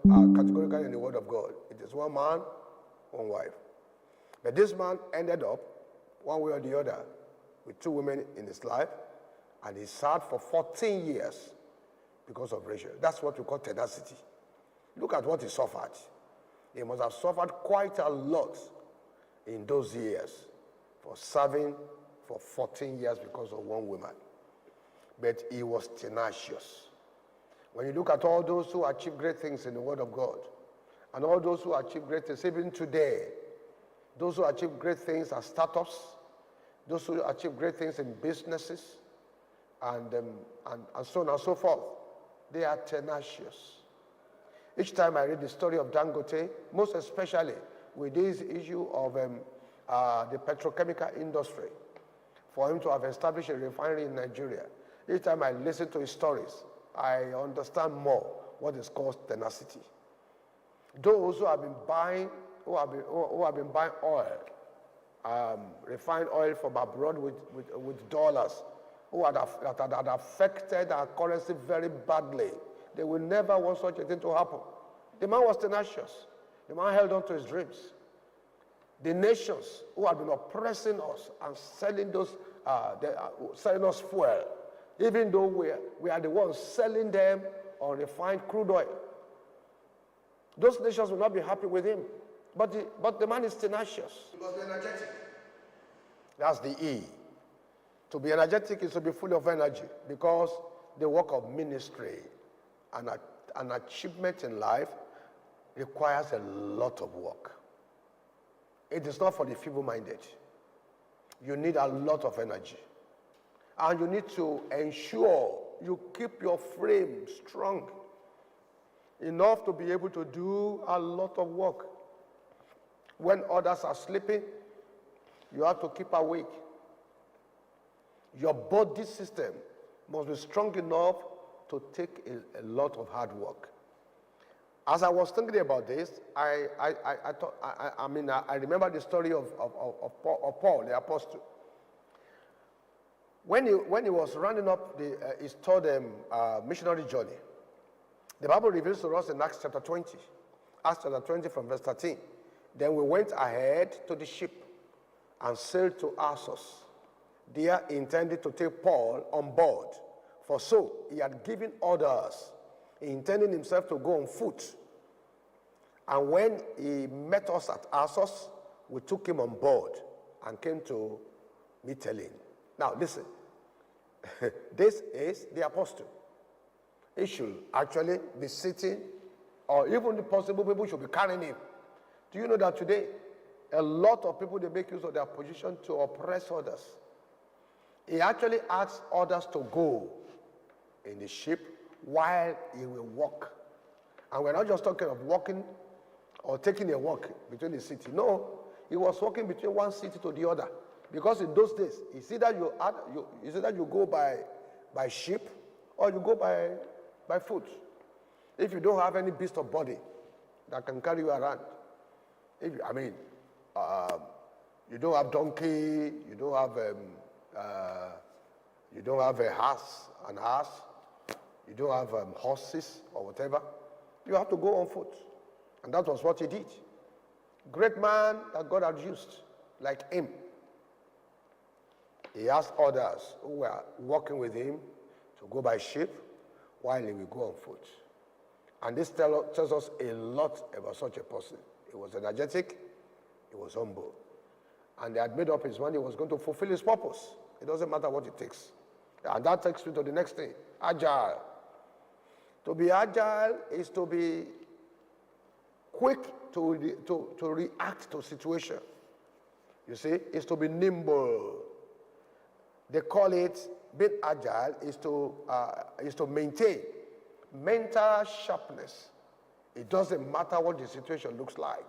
categorically in the Word of God. It is one man, one wife. But this man ended up, one way or the other, with 2 women in his life, and he sat for 14 years because of Rachel. That's what we call tenacity. Look at what he suffered. He must have suffered quite a lot in those years for serving for 14 years because of one woman. But he was tenacious. When you look at all those who achieve great things in the Word of God, and all those who achieve great things, even today, those who achieve great things as startups, those who achieve great things in businesses, and so on and so forth, they are tenacious. Each time I read the story of Dangote, most especially with this issue of the petrochemical industry, for him to have established a refinery in Nigeria, each time I listen to his stories, I understand more what is called tenacity. Those who have been buying, who have been buying oil, refined oil from abroad with dollars, that had affected our currency very badly, they will never want such a thing to happen. The man was tenacious. The man held on to his dreams. The nations who have been oppressing us and selling selling us fuel, even though we are the ones selling them on refined crude oil, those nations will not be happy with him. But the man is tenacious. He must be energetic. That's the E. To be energetic is to be full of energy, because the work of ministry and an achievement in life requires a lot of work. It is not for the feeble-minded. You need a lot of energy. And you need to ensure you keep your frame strong enough to be able to do a lot of work. When others are sleeping, you have to keep awake. Your body system must be strong enough to take a lot of hard work. As I was thinking about this, I remember the story of Paul, the apostle. When he was running up his third missionary journey, the Bible reveals to us in Acts chapter 20. Acts chapter 20 from verse 13. Then we went ahead to the ship and sailed to Assos. There he intended to take Paul on board, for so he had given orders, intending himself to go on foot. And when he met us at Assos, we took him on board and came to Mytilene. Now listen, this is the apostle. He should actually be sitting, or even the possible people should be carrying him. Do you know that today, a lot of people, they make use of their position to oppress others? He actually asks others to go in the ship while he will walk. And we're not just talking of walking or taking a walk between the city. No, he was walking between one city to the other. Because in those days, it's either you go by ship or you go by foot. If you don't have any beast of body that can carry you around, you don't have donkey, you don't have a horse, you don't have horses or whatever, you have to go on foot. And that was what he did. Great man that God had used, like him. He asked others who were walking with him to go by ship while he will go on foot. And this tells us a lot about such a person. He was energetic, he was humble. And he had made up his mind he was going to fulfill his purpose. It doesn't matter what it takes. And that takes me to the next thing, agile. To be agile is to be quick to react to situation. You see, it's to be nimble. They call it, being agile is to maintain mental sharpness. It doesn't matter what the situation looks like.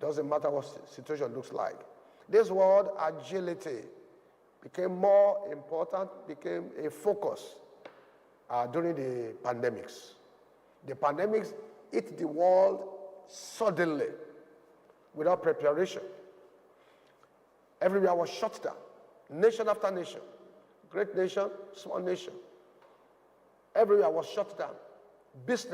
Doesn't matter what the situation looks like. This word agility became more important, became a focus during the pandemics. The pandemics hit the world suddenly, without preparation. Everywhere was shut down, nation after nation, great nation, small nation. Everywhere was shut down. Business